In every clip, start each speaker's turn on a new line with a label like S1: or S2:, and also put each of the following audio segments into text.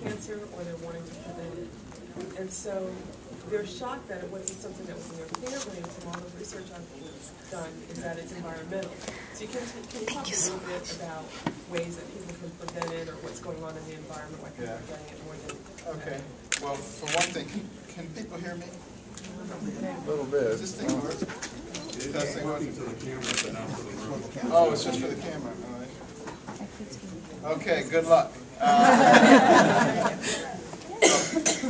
S1: cancer or they're wanting to prevent it. And so they're shocked that it wasn't something that was in their family, and from all the research I've done is that it's environmental. So can you talk a little bit about ways that people can prevent it, or what's going on in the environment, why people are getting it more than...
S2: Okay. Well, for one thing, can people hear me?
S3: A little bit.
S2: Does this thing work? Testing one. Oh, it's just for the camera. All right. Okay, good luck.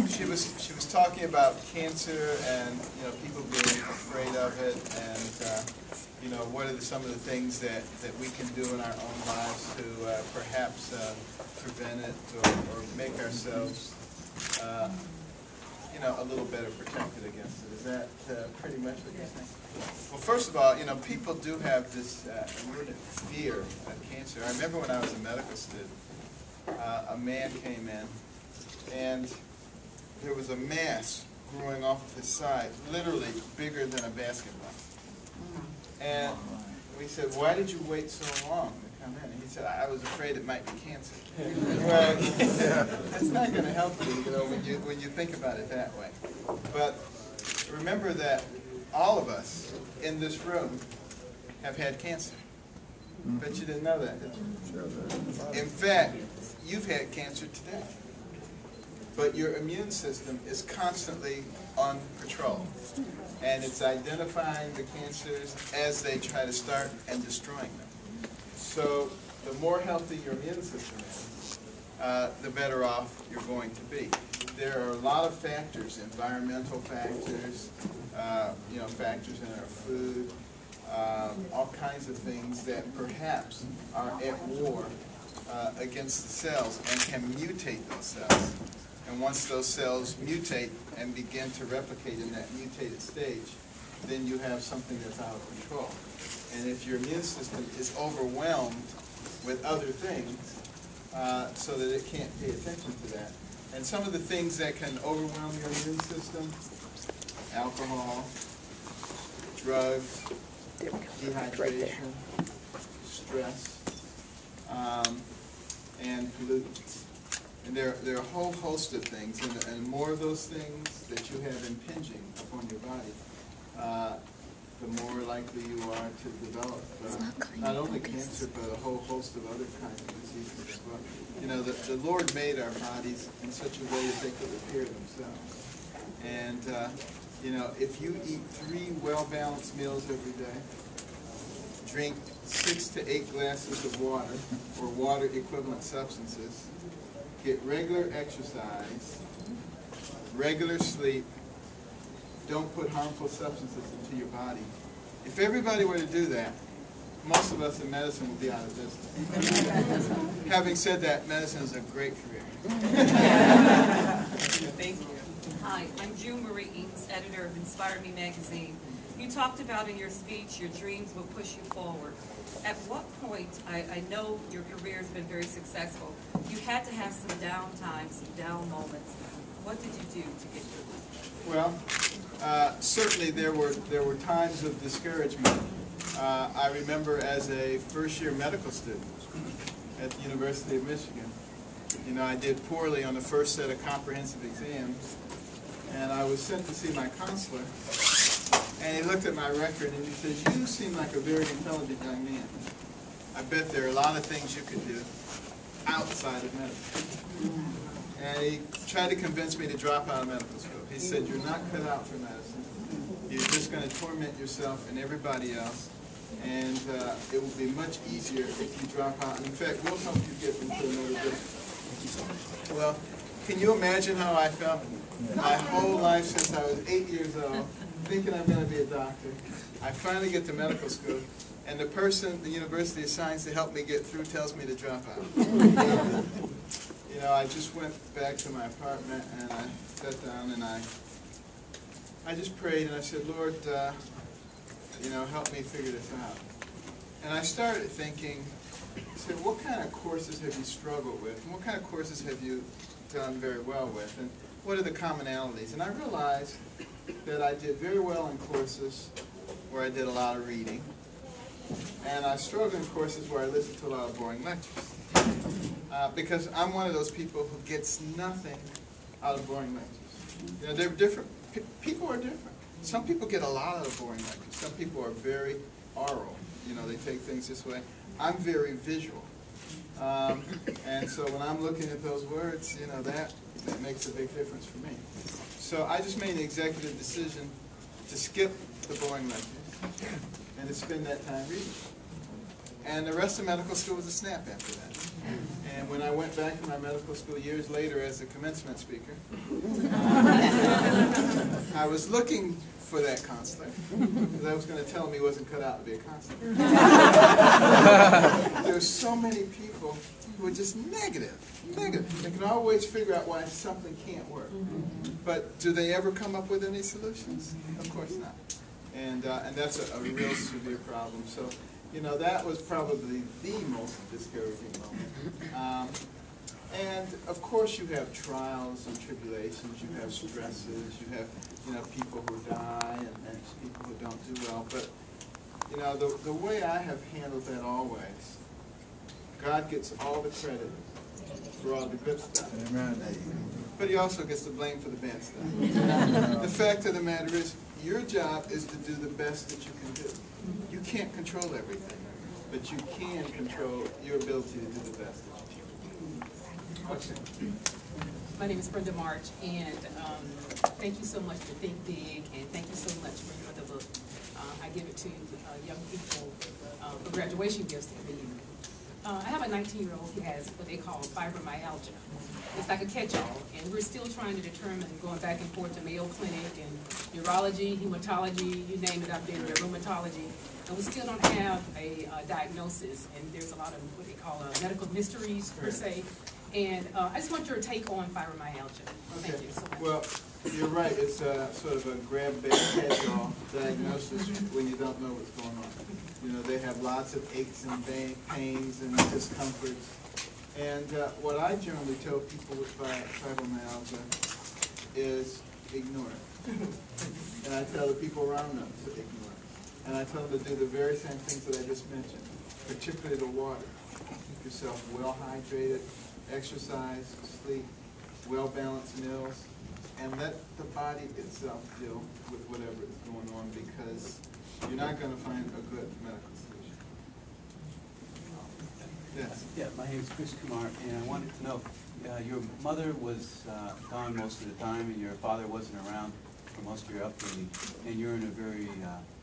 S2: She was talking about cancer and people being afraid of it, and what are some of the things that we can do in our own lives to perhaps prevent it or make ourselves a little better protected against it. Is that pretty much what you're saying? Well, first of all, people do have this fear of cancer. I remember when I was a medical student, a man came in, and there was a mass growing off of his side, literally bigger than a basketball. And we said, "Why did you wait so long to come in?" And he said, "I was afraid it might be cancer." Well, that's not going to help you, when you think about it that way. But remember that all of us in this room have had cancer. But you didn't know that, did you? In fact, you've had cancer today. But your immune system is constantly on patrol. And it's identifying the cancers as they try to start and destroying them. So the more healthy your immune system is, the better off you're going to be. There are a lot of factors, environmental factors, factors in our food, all kinds of things that perhaps are at war against the cells and can mutate those cells. And once those cells mutate and begin to replicate in that mutated stage, then you have something that's out of control. And if your immune system is overwhelmed with other things, so that it can't pay attention to that. And some of the things that can overwhelm your immune system: alcohol, drugs, dehydration, stress, and pollutants. And there are a whole host of things, and the more of those things that you have impinging upon your body, the more likely you are to develop not only cancer, but a whole host of other kinds of diseases as well. The Lord made our bodies in such a way that they could repair themselves. And, if you eat 3 well-balanced meals every day, drink 6 to 8 glasses of water, or water-equivalent substances, get regular exercise, regular sleep, don't put harmful substances into your body. If everybody were to do that, most of us in medicine would be out of business. Having said that, medicine is a great career.
S1: Thank you.
S4: Hi, I'm June Marie Eaton's editor of Inspire Me magazine. You talked about in your speech your dreams will push you forward. At what point, I know your career has been very successful, you had to have some downtime, some down moments. What did you do to get through it?
S2: Well, certainly there were times of discouragement. I remember as a first-year medical student at the University of Michigan, I did poorly on the first set of comprehensive exams, and I was sent to see my counselor, and he looked at my record and he says, "You seem like a very intelligent young man. I bet there are a lot of things you could do outside of medicine." And he tried to convince me to drop out of medical school. He said, "You're not cut out for medicine. You're just going to torment yourself and everybody else, and it will be much easier if you drop out. In fact, we'll help you get into another business." Well, can you imagine how I felt? My whole life since I was 8 years old, thinking I'm going to be a doctor. I finally get to medical school, and the person the university assigns to help me get through tells me to drop out. I just went back to my apartment, and I sat down, and I just prayed, and I said, "Lord, help me figure this out." And I started thinking, I said, what kind of courses have you struggled with? And what kind of courses have you done very well with? And what are the commonalities? And I realized that I did very well in courses where I did a lot of reading. And I struggled in courses where I listened to a lot of boring lectures. because I'm one of those people who gets nothing out of boring lectures. You know, they're different. People are different. Some people get a lot out of boring lectures. Some people are very oral. You know, they take things this way. I'm very visual. And so when I'm looking at those words, you know, that makes a big difference for me. So I just made an executive decision to skip the boring lectures and to spend that time reading. And the rest of medical school was a snap after that. And when I went back to my medical school years later as a commencement speaker, I was looking for that counselor, because I was going to tell him he wasn't cut out to be a counselor. There's so many people who are just negative. They can always figure out why something can't work. But do they ever come up with any solutions? Of course not. And that's a real severe problem. So, you know, that was probably the most discouraging moment. And of course you have trials and tribulations, you have stresses, you have, you know, people who die and people who don't do well. But, you know, the way I have handled that always, God gets all the credit for all the good stuff.
S3: Amen.
S2: But he also gets the blame for the bad stuff. The fact of the matter is, your job is to do the best that you can do. You can't control everything, but you can control your ability to do the best that you can. Question?
S5: My name is Brenda March, and thank you so much for Think Big, and thank you so much for your other book. I give it to young people for graduation gifts every year. I have a 19-year-old who has what they call fibromyalgia. It's like a catch-all, and we're still trying to determine, going back and forth to Mayo Clinic and neurology, hematology, you name it, I've been there, rheumatology, and we still don't have a diagnosis, and there's a lot of what they call medical mysteries, per se. And I just want your take on fibromyalgia. Thank you so much.
S2: Well, you're right. It's sort of a grab-bag-catch-all diagnosis when you don't know what's going on. You know, they have lots of aches and pains and discomforts. And what I generally tell people with fibromyalgia is ignore it. And I tell the people around them to ignore it. And I tell them to do the very same things that I just mentioned, particularly the water. Keep yourself well hydrated, exercise, sleep, well-balanced meals, and let the body itself deal with whatever is going on, because you're not going to find a good medical solution. Yes?
S6: Yeah, my name is Chris Kumar, and I wanted to know, your mother was gone most of the time, and your father wasn't around for most of your upbringing, and you're in a very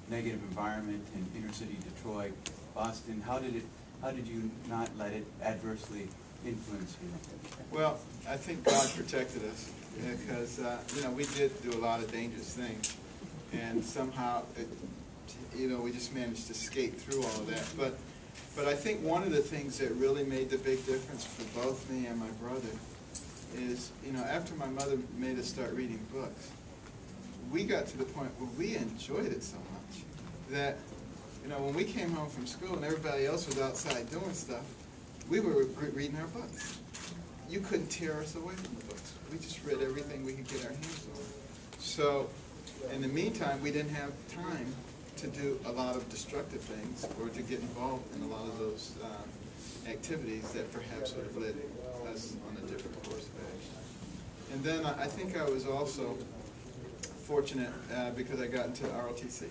S6: negative environment in inner city Detroit, Boston. How did you not let it adversely influence you?
S2: Well, I think God protected us, because you know, we did do a lot of dangerous things, and somehow you know, we just managed to skate through all of that. But I think one of the things that really made the big difference for both me and my brother is, you know, after my mother made us start reading books, we got to the point where we enjoyed it so much that, you know, when we came home from school and everybody else was outside doing stuff, we were reading our books. You couldn't tear us away from the books. We just read everything we could get our hands on. So, in the meantime, we didn't have time to do a lot of destructive things or to get involved in a lot of those activities that perhaps would have led us on a different course of action. And then I think I was also fortunate because I got into ROTC.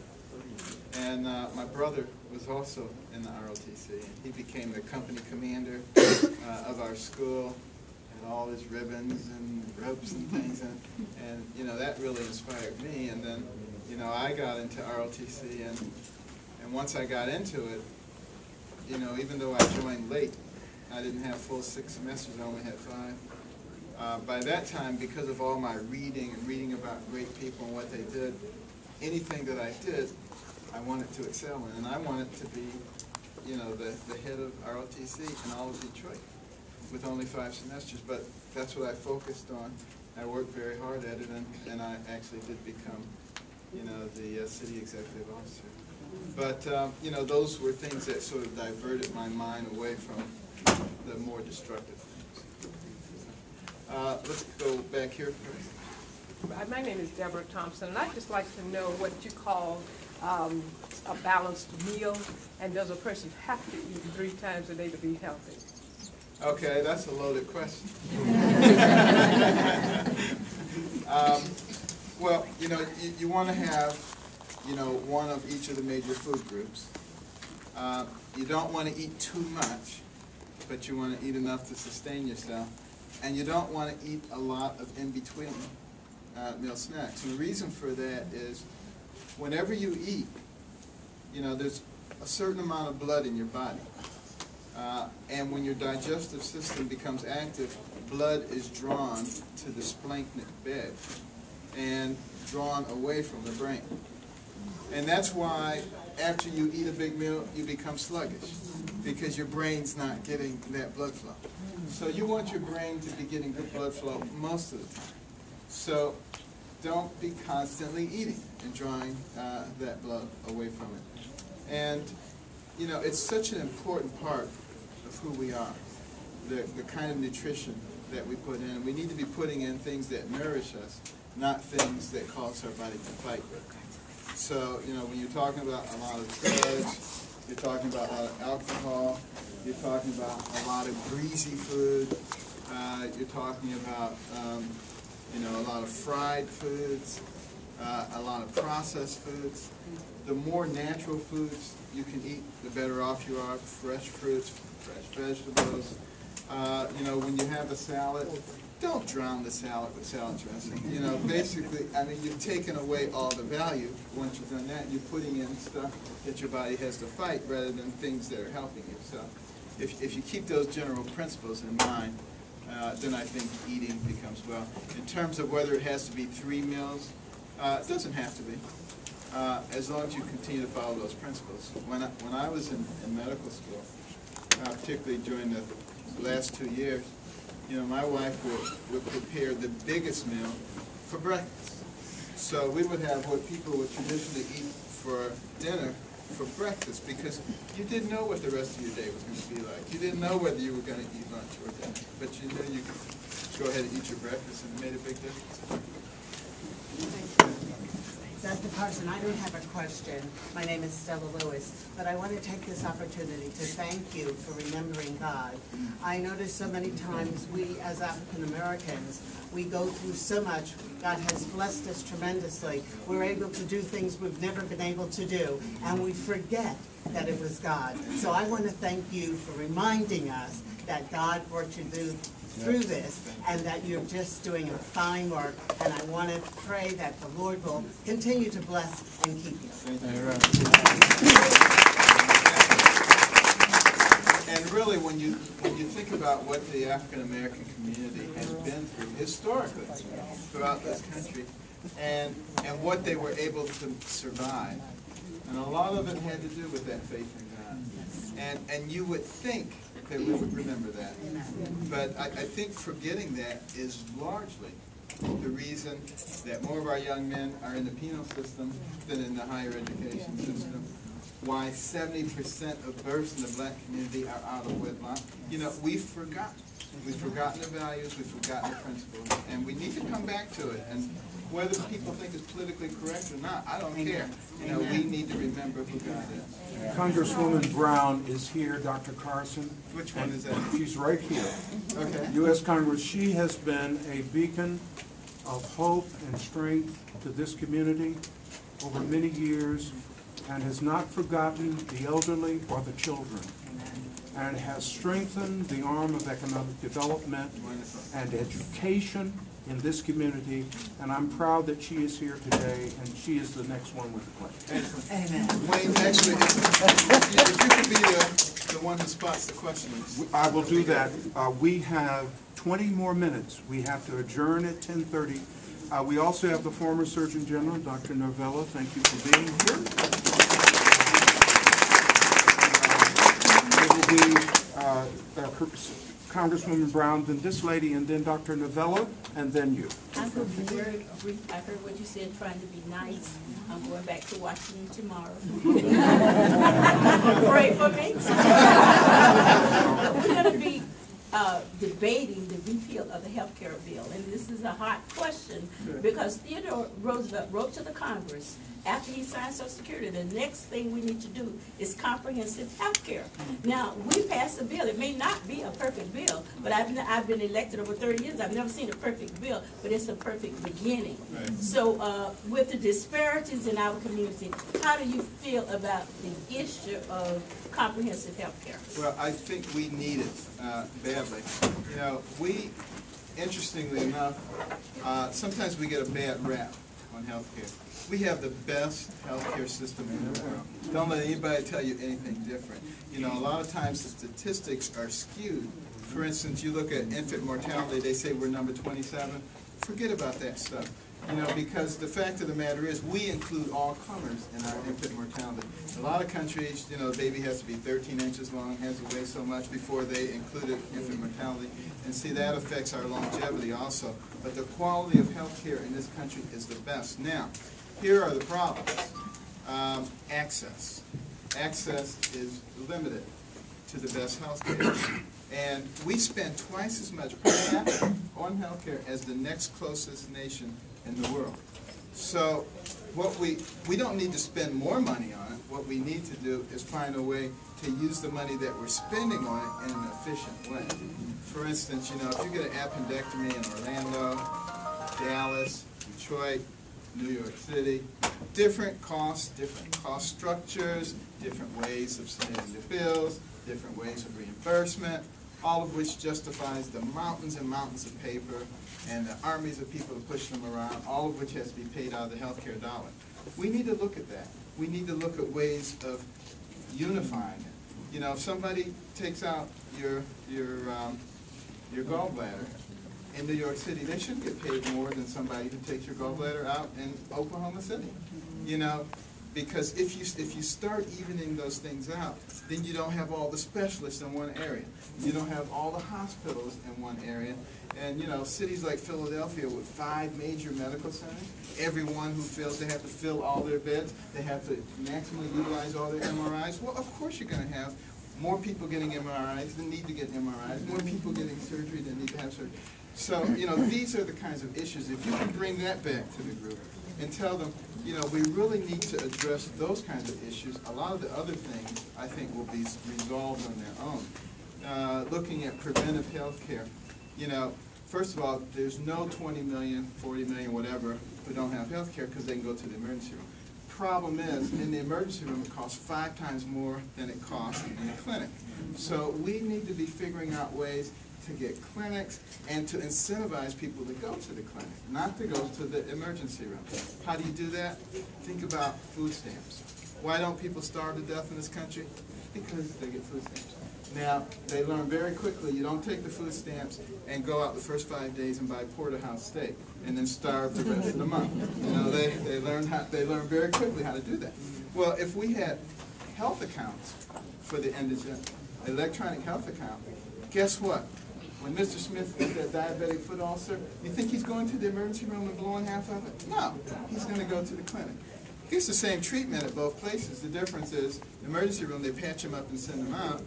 S2: And my brother was also in the ROTC, and he became the company commander of our school, and all his ribbons and ropes and things, and you know, that really inspired me. And then, you know, I got into ROTC, and once I got into it, you know, even though I joined late, I didn't have full 6 semesters, I only had 5. By that time, because of all my reading and reading about great people and what they did, anything that I did, I wanted to excel in, and I wanted to be, you know, the head of ROTC in all of Detroit with only 5 semesters. But that's what I focused on. I worked very hard at it, and I actually did become, you know, the city executive officer. But, you know, those were things that sort of diverted my mind away from the more destructive things. Let's go back here first.
S7: My name is Deborah Thompson, and I'd just like to know what you call a balanced meal, and does a person have to eat 3 times a day to be healthy?
S2: Okay, that's a loaded question. Well, you want to have, one of each of the major food groups. You don't want to eat too much, but you want to eat enough to sustain yourself. And you don't want to eat a lot of in-between meal snacks. And the reason for that is whenever you eat, there's a certain amount of blood in your body. And when your digestive system becomes active, blood is drawn to the splanchnic bed and drawn away from the brain. And that's why after you eat a big meal, you become sluggish, because your brain's not getting that blood flow. So you want your brain to be getting good blood flow most of the time. So don't be constantly eating and drawing that blood away from it. And, it's such an important part of who we are, the kind of nutrition that we put in. We need to be putting in things that nourish us, not things that cause our body to fight. So, when you're talking about a lot of drugs, you're talking about a lot of alcohol, you're talking about a lot of greasy food, you're talking about, a lot of fried foods, a lot of processed foods. The more natural foods you can eat, the better off you are. Fresh fruits, fresh vegetables. When you have a salad, don't drown the salad with salad dressing. Basically, you've taken away all the value once you've done that. You're putting in stuff that your body has to fight rather than things that are helping you. So if you keep those general principles in mind, then I think eating becomes well. In terms of whether it has to be 3 meals, it doesn't have to be. As long as you continue to follow those principles. When I was in medical school, particularly during the last 2 years, my wife would prepare the biggest meal for breakfast. So we would have what people would traditionally eat for dinner for breakfast, because you didn't know what the rest of your day was going to be like. You didn't know whether you were going to eat lunch or dinner, but you knew you could go ahead and eat your breakfast, and it made a big difference.
S8: Dr. Carson, I don't have a question. My name is Stella Lewis, but I want to take this opportunity to thank you for remembering God. I notice so many times we, as African Americans, we go through so much. God has blessed us tremendously. We're able to do things we've never been able to do, and we forget that it was God. So I want to thank you for reminding us that God brought you through this, and that you're just doing a fine work, and I want to pray that the Lord will continue to bless and keep you.
S2: And really, when you think about what the African American community has been through historically throughout this country, and what they were able to survive, and a lot of it had to do with that faith in God. And you would think that we would remember that. But I think forgetting that is largely the reason that more of our young men are in the penal system than in the higher education system. Why 70% of births in the black community are out of wedlock. We've forgotten. We've forgotten the values, we've forgotten the principles, and we need to come back to it. And whether people think it's politically correct or not, I don't care. We need to remember who God is.
S3: Congresswoman Brown is here, Dr. Carson.
S2: Which one is that?
S3: She's right here.
S2: Okay.
S3: U.S. Congress. She has been a beacon of hope and strength to this community over many years, and has not forgotten the elderly or the children, and has strengthened the arm of economic development and education in this community, and I'm proud that she is here today, and she is the next one with the question.
S8: Amen.
S2: Wayne, actually, if you could be the one who spots the questions.
S3: I will do that. We have 20 more minutes. We have to adjourn at 10:30. We also have the former Surgeon General, Dr. Novella. Thank you for being here. It will be Congresswoman Brown, then this lady, and then Dr. Novella, and then you.
S9: I'm going to be very brief. I heard what you said, trying to be nice. I'm going back to Washington tomorrow. Pray for me. We're going to be debating the repeal of the healthcare bill, and this is a hot question because Theodore Roosevelt wrote to the Congress after he signed Social Security, the next thing we need to do is comprehensive health care. Now, we passed a bill. It may not be a perfect bill, but I've been elected over 30 years. I've never seen a perfect bill, but it's a perfect beginning. Right. So with the disparities in our community, how do you feel about the issue of comprehensive health care?
S2: Well, I think we need it badly. You know, interestingly enough, sometimes we get a bad rap on health care. We have the best healthcare system in the world. Don't let anybody tell you anything different. You know, a lot of times the statistics are skewed. For instance, you look at infant mortality, they say we're number 27. Forget about that stuff. You know, because the fact of the matter is we include all comers in our infant mortality. A lot of countries, you know, the baby has to be 13 inches long, has to weigh so much before they included infant mortality. And see, that affects our longevity also. But the quality of health care in this country is the best. Now, here are the problems. Access. Access is limited to the best health care. And we spend twice as much per capita on health care as the next closest nation in the world. So what we don't need to spend more money on it. What we need to do is find a way to use the money that we're spending on it in an efficient way. For instance, you know, if you get an appendectomy in Orlando, Dallas, Detroit, New York City, different cost structures, different ways of submitting the bills, different ways of reimbursement, all of which justifies the mountains and mountains of paper and the armies of people to push them around, all of which has to be paid out of the healthcare dollar. We need to look at that. We need to look at ways of unifying it. You know, if somebody takes out your gallbladder in New York City, they shouldn't get paid more than somebody who takes your gallbladder out in Oklahoma City. You know, because if you start evening those things out, then you don't have all the specialists in one area. You don't have all the hospitals in one area. And you know, cities like Philadelphia with 5 major medical centers, everyone who feels they have to fill all their beds, they have to maximally utilize all their MRIs. Well, of course you're going to have more people getting MRIs than need to get MRIs, more people getting surgery than need to have surgery. So, you know, these are the kinds of issues. If you can bring that back to the group and tell them, you know, we really need to address those kinds of issues, a lot of the other things, I think, will be resolved on their own. Looking at preventive health care, you know, first of all, there's no 20 million, 40 million, whatever, who don't have health care because they can go to the emergency room. Problem is, in the emergency room, it costs 5 times more than it costs in the clinic. So we need to be figuring out ways to get clinics and to incentivize people to go to the clinic, not to go to the emergency room. How do you do that? Think about food stamps. Why don't people starve to death in this country? Because they get food stamps. Now, they learn very quickly, you don't take the food stamps and go out the first 5 days and buy porterhouse steak and then starve the rest of the month. You know, they learn very quickly how to do that. Well, if we had health accounts for the indigent, electronic health account, guess what? When Mr. Smith gets that diabetic foot ulcer, you think he's going to the emergency room and blowing half of it? No, he's going to go to the clinic. He gets the same treatment at both places. The difference is, the emergency room, they patch him up and send him out.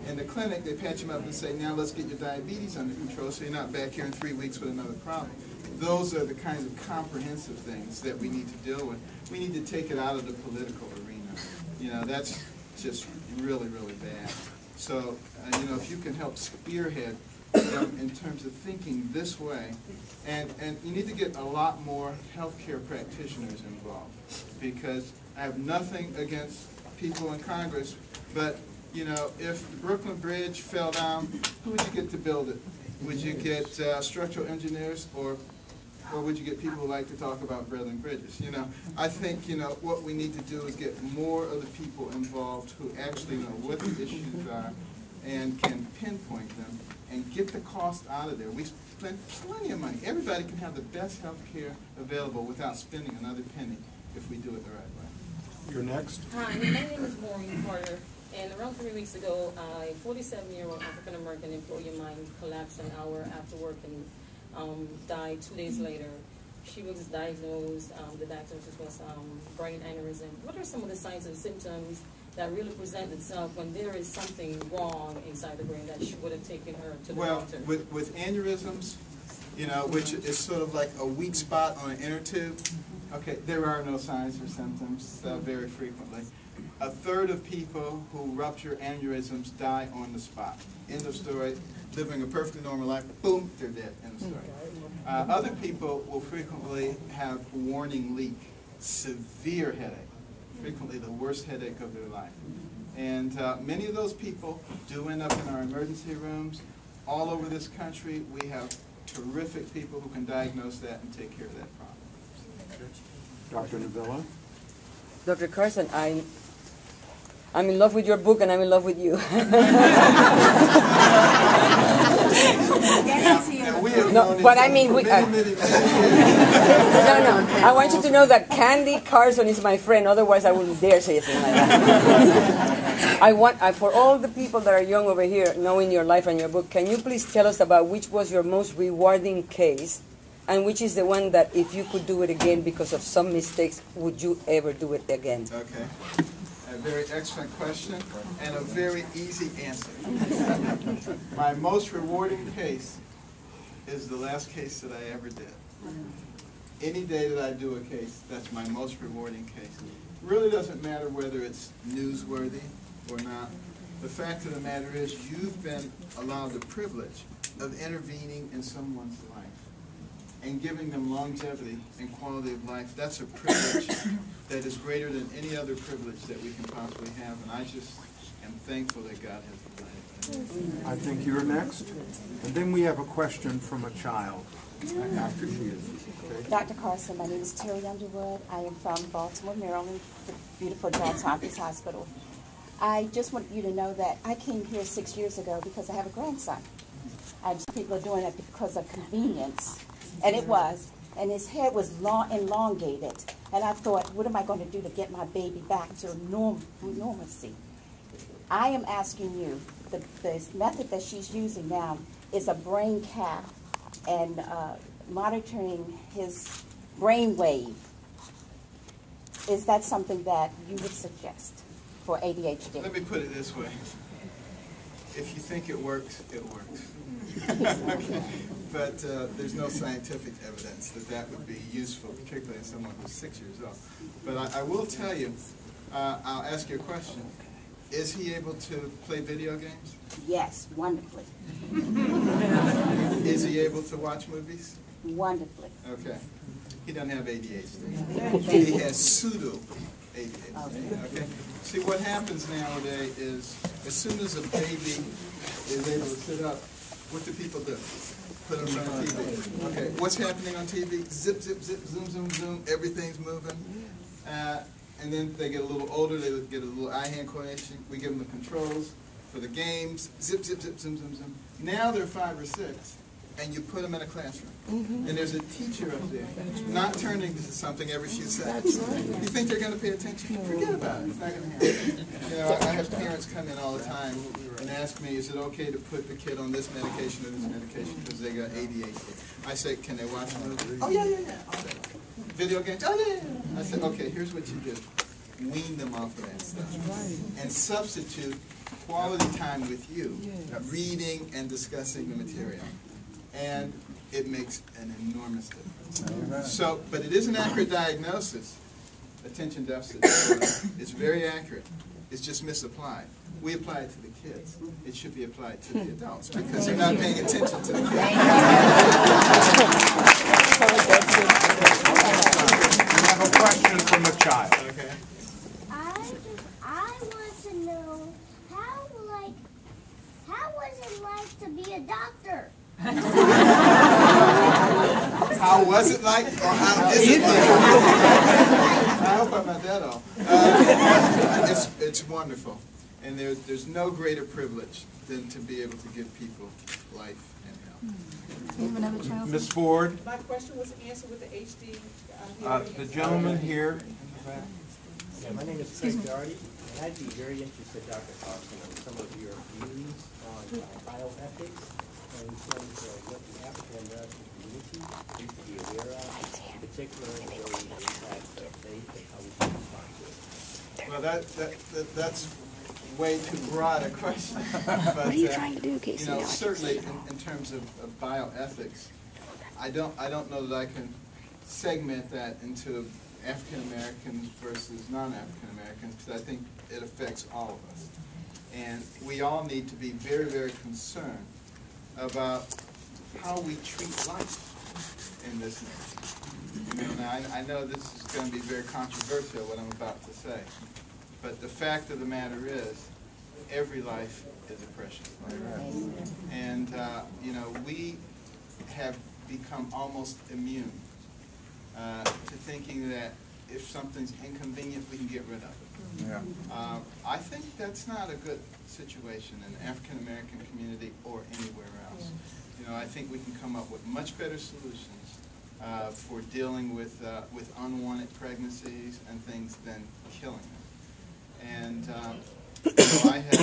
S2: In the clinic, they patch him up and say, now let's get your diabetes under control so you're not back here in 3 weeks with another problem. Those are the kinds of comprehensive things that we need to deal with. We need to take it out of the political arena. You know, that's just really, really bad. So, you know, if you can help spearhead in terms of thinking this way, and you need to get a lot more healthcare practitioners involved, because I have nothing against people in Congress, but you know, if the Brooklyn Bridge fell down, who would you get to build it? Would you get structural engineers, or would you get people who like to talk about building bridges? You know, I think, you know, what we need to do is get more of the people involved who actually know what the issues are and can pinpoint them and get the cost out of there. We spend plenty of money. Everybody can have the best health care available without spending another penny if we do it the right way.
S3: You're next.
S10: Hi, my name is Maureen Carter. And around 3 weeks ago, a 47-year-old African-American employee of mine collapsed an hour after work and died 2 days later. She was diagnosed, the diagnosis was brain aneurysm. What are some of the signs and symptoms that really present itself when there is something wrong inside the brain that would have taken her to the doctor?
S2: Well, with aneurysms, you know, which is sort of like a weak spot on an inner tube. Okay, there are no signs or symptoms very frequently. A third of people who rupture aneurysms die on the spot. End of story. Living a perfectly normal life, boom, they're dead. End of story. Other people will frequently have warning leak, severe headache, frequently the worst headache of their life. And many of those people do end up in our emergency rooms. All over this country, we have terrific people who can diagnose that and take care of that problem.
S3: Dr. Navilla?
S11: Dr. Carson, I'm in love with your book and I'm in love with you. No, but I mean, no. I want you to know that Candy Carson is my friend. Otherwise, I wouldn't dare say a thing like that. For all the people that are young over here, knowing your life and your book, can you please tell us about which was your most rewarding case, and which is the one that, if you could do it again because of some mistakes, would you ever do it again?
S2: Okay. A very excellent question and a very easy answer. My most rewarding case is the last case that I ever did. Any day that I do a case, that's my most rewarding case. It really doesn't matter whether it's newsworthy or not. The fact of the matter is you've been allowed the privilege of intervening in someone's life and giving them longevity and quality of life. That's a privilege that is greater than any other privilege that we can possibly have, and I just am thankful that God has provided that.
S3: I think you're next. And then we have a question from a child after she is. Okay.
S12: Dr. Carson, my name is Terry Underwood. I am from Baltimore, Maryland, the beautiful Johns Hopkins Hospital. I just want you to know that I came here 6 years ago because I have a grandson. And people are doing it because of convenience. And it was. And his head was elongated. And I thought, what am I going to do to get my baby back to normalcy? I am asking you, the method that she's using now is a brain cap and monitoring his brain wave. Is that something that you would suggest for ADHD?
S2: Let me put it this way. If you think it works, it works. But there's no scientific evidence that that would be useful, particularly in someone who's 6 years old. But I will tell you, I'll ask you a question. Is he able to play video games?
S12: Yes, wonderfully.
S2: Is he able to watch movies?
S12: Wonderfully.
S2: Okay. He doesn't have ADHD. He has pseudo ADHD. Okay. See, what happens nowadays is, as soon as a baby is able to sit up, what do people do? Put them on TV. Okay. What's happening on TV? Zip, zip, zip, zoom, zoom, zoom. Everything's moving. And then they get a little older, they get a little eye-hand coordination. We give them the controls for the games. Zip, zip, zip, zoom, zoom, zoom. Now they're 5 or 6, and you put them in a classroom. And there's a teacher up there, not turning to something every few seconds. You think they're going to pay attention? Forget about it. It's not going to happen. You know, I have parents come in all the time and ask me, is it okay to put the kid on this medication or this medication because they got ADHD? I say, can they watch a movie? Oh, yeah, yeah, yeah. All day. Video games? Oh, yeah, yeah. I said, okay, here's what you do. Wean them off of that stuff. And substitute quality time with you, reading and discussing the material. And it makes an enormous difference. So, but it is an accurate diagnosis. Attention deficit disorder. It's very accurate. It's just misapplied. We apply it to the kids. It should be applied to the adults because they're not paying attention to the kids.
S3: We have a question from a child.
S2: Okay.
S13: I want to know how was it like to be a doctor?
S2: How was it like, or how is it like? I hope I'm not that old. It's wonderful, and there's no greater privilege than to be able to give people life and health.
S12: Do you have another child?
S3: Ms. Ford,
S14: My question was answered with the HD.
S3: the gentleman here in the back.
S15: Yeah, my name is Craig Doherty, and I'd be very interested, Dr. Carson, in some of your views on bioethics in terms of what the African-American community needs to be aware of, in particular the impact of faith and how we should respond to it.
S2: Well, that's way too broad a question. But,
S12: What are you trying to do, Casey?
S2: You know, certainly in terms of bioethics, I don't know that I can segment that into African Americans versus non-African Americans, because I think it affects all of us. And we all need to be very, very concerned about how we treat life in this nation. You know, now I know this is going to be very controversial, what I'm about to say, but the fact of the matter is, every life is a precious life. And, you know, we have become almost immune to thinking that if something's inconvenient, we can get rid of it.
S16: Yeah.
S2: I think that's not a good situation in the African American community or anywhere else. You know, I think we can come up with much better solutions for dealing with unwanted pregnancies and things than killing them. And so I had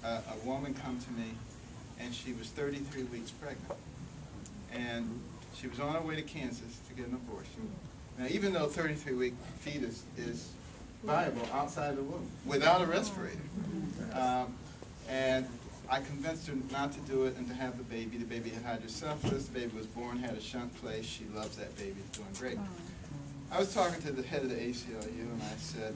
S2: a woman come to me, and she was 33 weeks pregnant, and she was on her way to Kansas to get an abortion. Now, even though 33-week fetus is viable outside the womb, without a respirator, and I convinced her not to do it and to have the baby. The baby had hydrocephalus. The baby was born, had a shunt place. She loves that baby. It's doing great. I was talking to the head of the ACLU, and I said,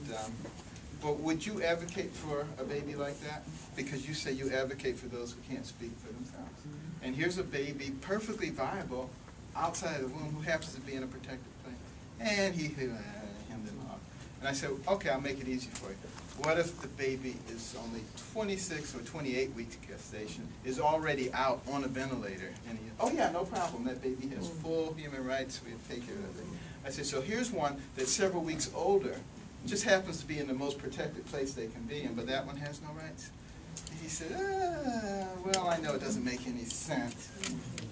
S2: well, would you advocate for a baby like that? Because you say you advocate for those who can't speak for themselves. And here's a baby perfectly viable outside of the womb who happens to be in a protected place. And he hemmed it off. And I said, okay, I'll make it easy for you. What if the baby is only 26 or 28 weeks gestation, is already out on a ventilator, and he, oh yeah, no problem, that baby has full human rights, we take care of it. I said, so here's one that's several weeks older, just happens to be in the most protected place they can be in, but that one has no rights. And he said, well, I know it doesn't make any sense,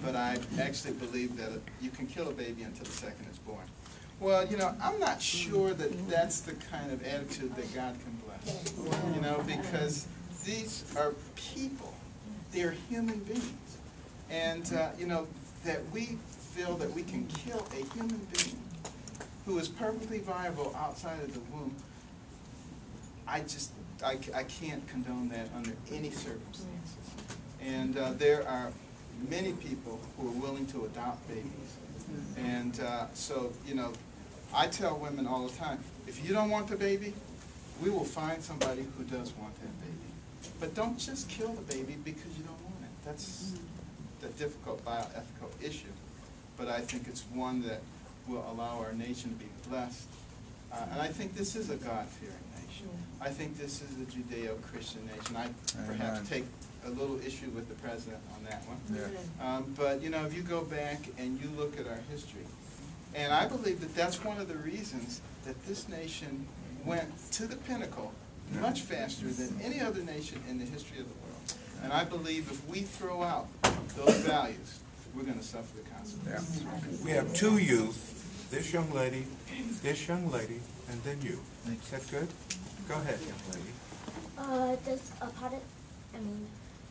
S2: but I actually believe that you can kill a baby until the second it's born. Well, you know, I'm not sure that that's the kind of attitude that God can bless, you know, because these are people. They're human beings. And, you know, that we feel that we can kill a human being who is perfectly viable outside of the womb, I can't condone that under any circumstances. And there are many people who are willing to adopt babies. And so, you know, I tell women all the time, if you don't want the baby, we will find somebody who does want that baby. But don't just kill the baby because you don't want it. That's a difficult bioethical issue. But I think it's one that will allow our nation to be blessed. And I think this is a God-fearing nation. I think this is a Judeo-Christian nation. I perhaps take a little issue with the president on that one. Yeah. But, you know, if you go back and you look at our history, and I believe that that's one of the reasons that this nation went to the pinnacle much faster than any other nation in the history of the world. And I believe if we throw out those values, we're going to suffer the consequences.
S3: Yeah. We have two youth, this young lady, and then you. Is that good? Go ahead, young lady.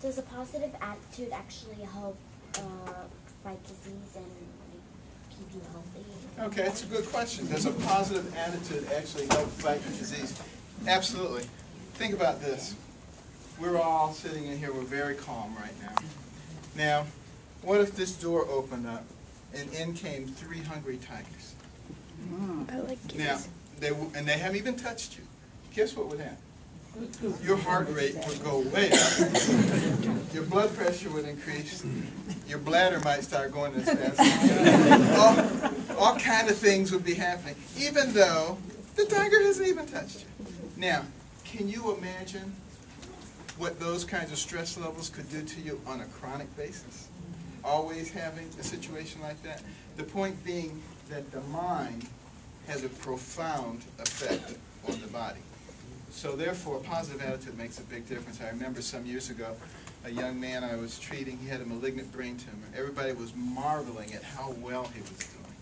S13: Does a positive attitude actually help fight disease and keep you healthy?
S2: Okay, that's a good question. Does a positive attitude actually help fight the disease? Absolutely. Think about this. We're all sitting in here, we're very calm right now. Now, what if this door opened up and in came 3 hungry tigers?
S13: I like kids.
S2: Now, they haven't even touched you. Guess what would happen? Your heart rate would go way up. Your blood pressure would increase. Your bladder might start going as fast. All kind of things would be happening, even though the tiger hasn't even touched you. Now, can you imagine what those kinds of stress levels could do to you on a chronic basis? Always having a situation like that? The point being that the mind has a profound effect on the body. So therefore, a positive attitude makes a big difference. I remember some years ago, a young man I was treating, he had a malignant brain tumor. Everybody was marveling at how well he was doing.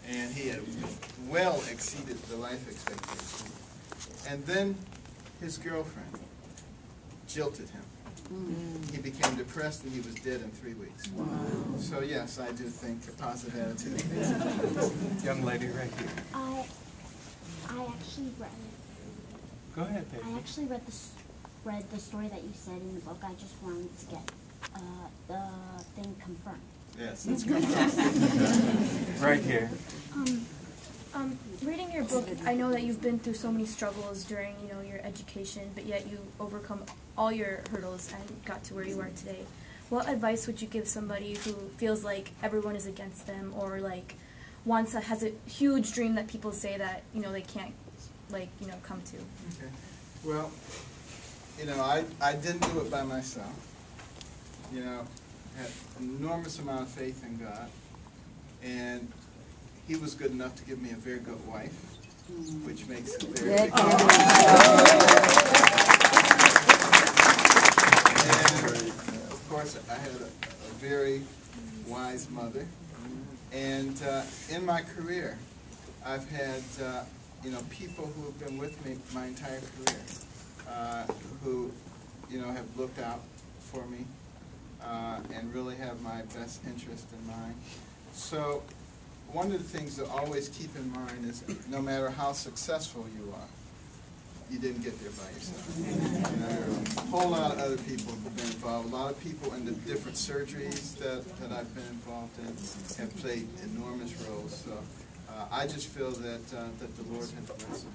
S2: And he had well exceeded the life expectancy. And then his girlfriend jilted him. He became depressed and he was dead in 3 weeks. Wow. So yes, I do think a positive attitude makes a difference.
S3: Young lady right here.
S13: I actually read it.
S3: Go ahead, baby.
S13: I actually read the story that you said in the book. I just wanted to get the thing confirmed.
S2: Yes, let's go.
S3: Right here.
S16: Reading your book, I know that you've been through so many struggles during, your education, but yet you overcome all your hurdles and got to where you are today. What advice would you give somebody who feels like everyone is against them, or has a huge dream that people say that they can't come to?
S2: Okay. Well, I didn't do it by myself. Had an enormous amount of faith in God, and He was good enough to give me a very good wife, which makes it very big. And of course, I had a very wise mother. And in my career, I've had people who have been with me my entire career, who have looked out for me and really have my best interest in mind. So one of the things to always keep in mind is no matter how successful you are, you didn't get there by yourself. There are a whole lot of other people who have been involved. A lot of people in the different surgeries that I've been involved in have played enormous roles. So I just feel that the Lord has blessed me.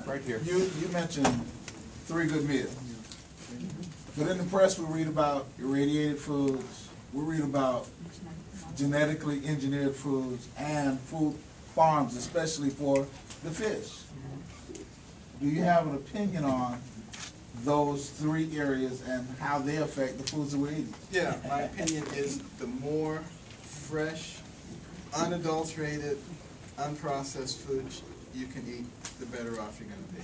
S3: Right here.
S17: You mentioned 3 good meals. But in the press we read about irradiated foods, we read about genetically engineered foods and food farms, especially for the fish. Do you have an opinion on those 3 areas and how they affect the foods that we're eating?
S2: Yeah, my opinion is the more fresh, unadulterated, unprocessed foods you can eat, the better off you're going to be.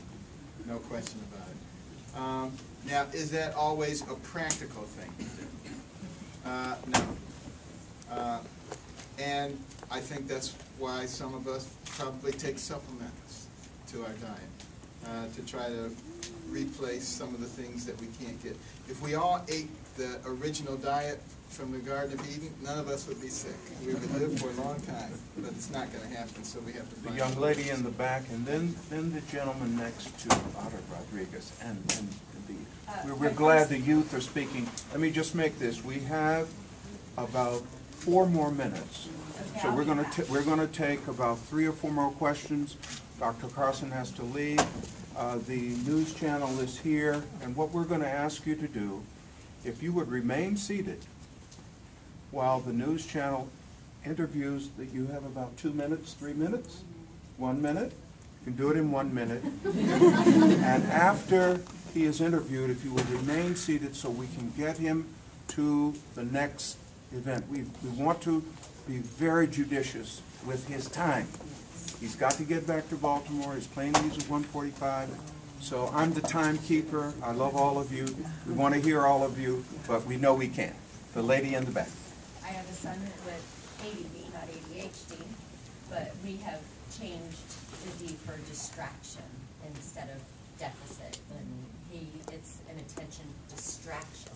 S2: No question about it. Now, is that always a practical thing to do? No. And I think that's why some of us probably take supplements to our diet, to try to replace some of the things that we can't get. If we all ate the original diet from the Garden of Eden, none of us would be sick. We would live for a long time, but it's not going to happen, so we have to find
S3: The young lady in the back, and then the gentleman next to Otter Rodriguez, and we're glad the youth are speaking. Let me just make this. We have about 4 more minutes. So we're going to take about 3 or 4 more questions. Dr. Carson has to leave. The news channel is here, and what we're going to ask you to do, if you would remain seated while the news channel interviews, that you have about 2 minutes, 3 minutes, 1 minute. You can do it in 1 minute. And after he is interviewed, if you would remain seated so we can get him to the next event. We want to be very judicious with his time. He's got to get back to Baltimore. His plane leaves at 1:45. So I'm the timekeeper. I love all of you. We want to hear all of you, but we know we can't. The lady in the back.
S18: I have a son with ADD, not ADHD, but we have changed the D for distraction instead of deficit. And it's an attention distraction.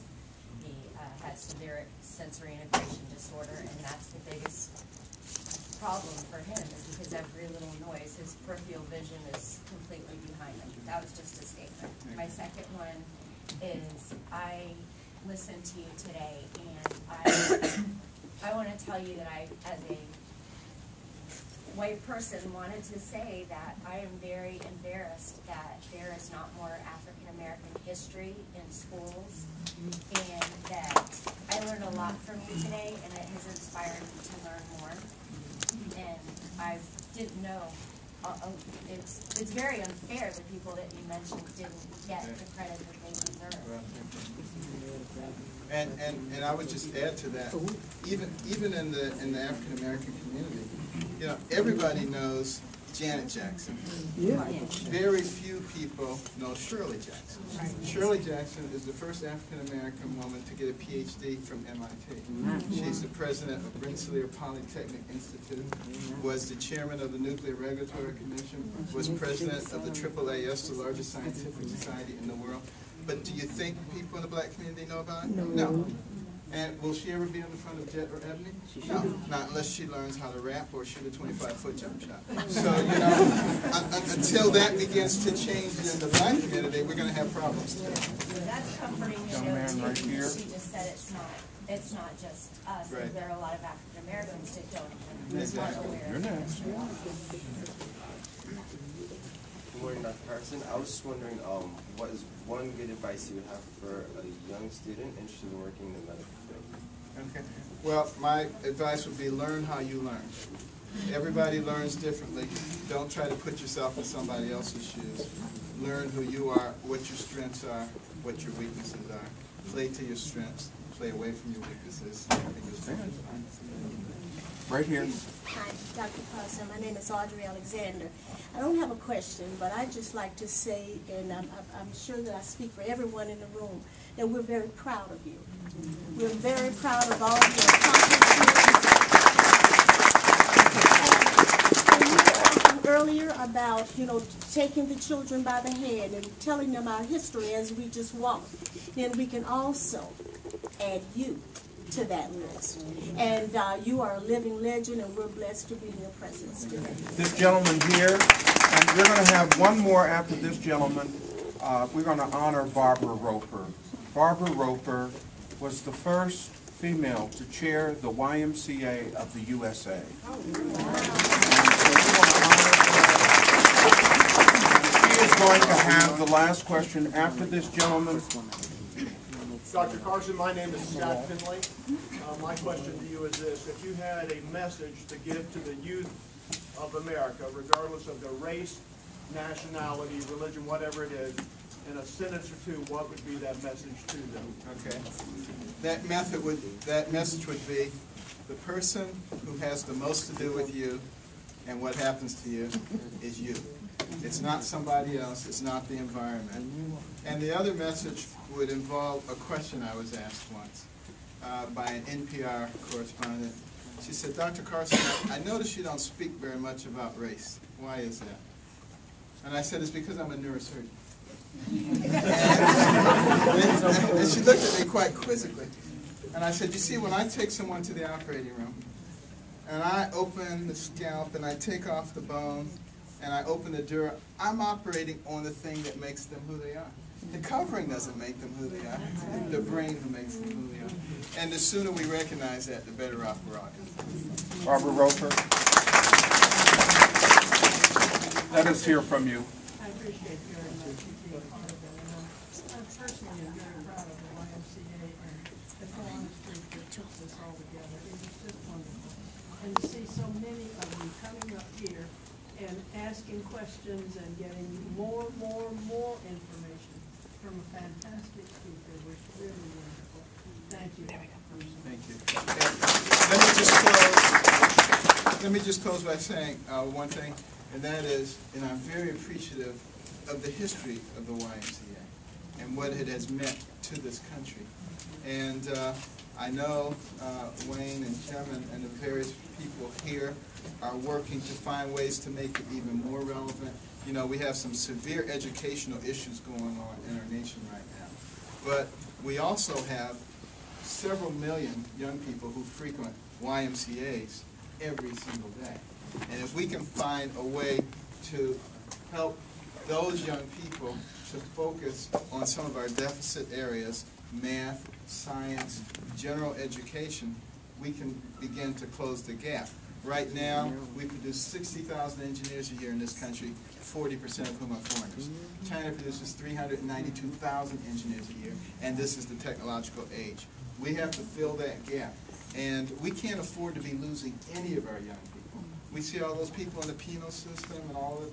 S18: He has severe sensory integration disorder, and that's the biggest problem for him, is because every little noise, his peripheral vision is completely behind him. That was just a statement. My second one is, I listened to you today, and I want to tell you that I, as a white person, wanted to say that I am very embarrassed that there is not more African American history in schools, and that I learned a lot from you today, and it has inspired me to learn more. And I didn't know. It's very unfair the people that you mentioned didn't get the credit that they deserve.
S2: And I would just add to that, even in the African American community, everybody knows Janet Jackson.
S19: Yeah.
S2: Very few people know Shirley Jackson. Shirley Jackson is the first African American woman to get a PhD from MIT. She's the president of Rensselaer Polytechnic Institute, was the chairman of the Nuclear Regulatory Commission, was president of the AAAS, the largest scientific society in the world. But do you think people in the black community know about it? No. And will she ever be on the front of Jet or Ebony? No, not unless she learns how to rap or shoot a 25-foot jump shot. So, until that begins to change in the black community, we're going to have problems.
S18: That's comforting to know, too. She just said it's not it's not just us.
S2: Right.
S18: There are a lot of African Americans that don't
S2: Exactly.
S18: aren't aware.
S3: You're next.
S19: Good morning, Dr. Carson. I was just wondering, what is one good advice you would have for a young student interested in working in the medical field?
S2: Okay. Well, my advice would be learn how you learn. Everybody learns differently. Don't try to put yourself in somebody else's shoes. Learn who you are, what your strengths are, what your weaknesses are. Play to your strengths. Play away from your weaknesses. And you'll do fine.
S3: Right here.
S20: Hi, Dr. Carson. My name is Audrey Alexander. I don't have a question, but I'd just like to say, and I'm sure that I speak for everyone in the room, that we're very proud of you. We're very proud of all of your accomplishments. And you were talking earlier about, taking the children by the hand and telling them our history as we just walk. Then we can also add you to that list. And you are a living legend, and we're blessed to be in your presence today.
S3: This gentleman here, and we're going to have one more after this gentleman. We're going to honor Barbara Roper. Barbara Roper was the first female to chair the YMCA of the USA. She is going to have the last question after this gentleman.
S21: Dr. Carson, my name is Scott Finley. My question to you is this: if you had a message to give to the youth of America, regardless of their race, nationality, religion, whatever it is, in a sentence or two, what would be that message to them?
S2: Okay. That message would be, the person who has the most to do with you and what happens to you is you. It's not somebody else. It's not the environment. And the other message would involve a question I was asked once by an NPR correspondent. She said, Dr. Carson, I notice you don't speak very much about race. Why is that? And I said, it's because I'm a neurosurgeon. And she looked at me quite quizzically. And I said, you see, when I take someone to the operating room, and I open the scalp, and I take off the bone, and I open the dura, I'm operating on the thing that makes them who they are. The covering doesn't make them who they are. It's the brain who makes them who they are. And the sooner we recognize that, the better off we're all.
S3: Barbara Roper. Let us hear from you.
S22: I appreciate very much you being part of it. And I'm personally very proud of the YMCA and the philosophy that puts this all together. It is just wonderful. And to see so many of you coming up here and asking questions and getting more information from a fantastic speaker was really wonderful. Thank you.
S2: Thank you. Let me just close by saying one thing, and that is, and I'm very appreciative of the history of the YMCA and what it has meant to this country. And I know Wayne and Kevin and the various people here are working to find ways to make it even more relevant. You know, we have some severe educational issues going on in our nation right now. But we also have several million young people who frequent YMCAs every single day. And if we can find a way to help those young people to focus on some of our deficit areas, math, science, general education, we can begin to close the gap. Right now, we produce 60,000 engineers a year in this country, 40% of whom are foreigners. China produces 392,000 engineers a year, and this is the technological age. We have to fill that gap, and we can't afford to be losing any of our young people. We see all those people in the penal system and all the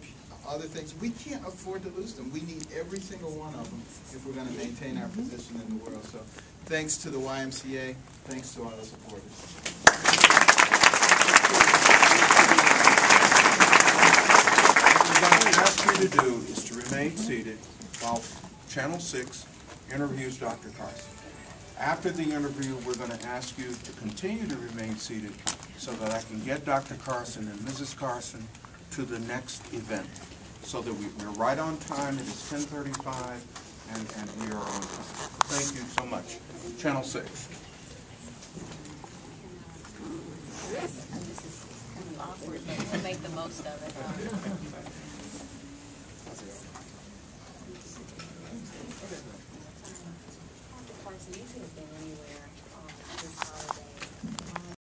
S2: other things. We can't afford to lose them. We need every single one of them if we're going to maintain our position in the world. So thanks to the YMCA, thanks to all the supporters.
S3: What I'm going to ask you to do is to remain seated while Channel 6 interviews Dr. Carson. After the interview, we're going to ask you to continue to remain seated so that I can get Dr. Carson and Mrs. Carson to the next event, so that we're right on time. It is 10:35, and we are on time. Thank you so much. Channel 6.
S18: This is kind of awkward, but we'll make the most of it. Carson, you could have been anywhere. I
S10: is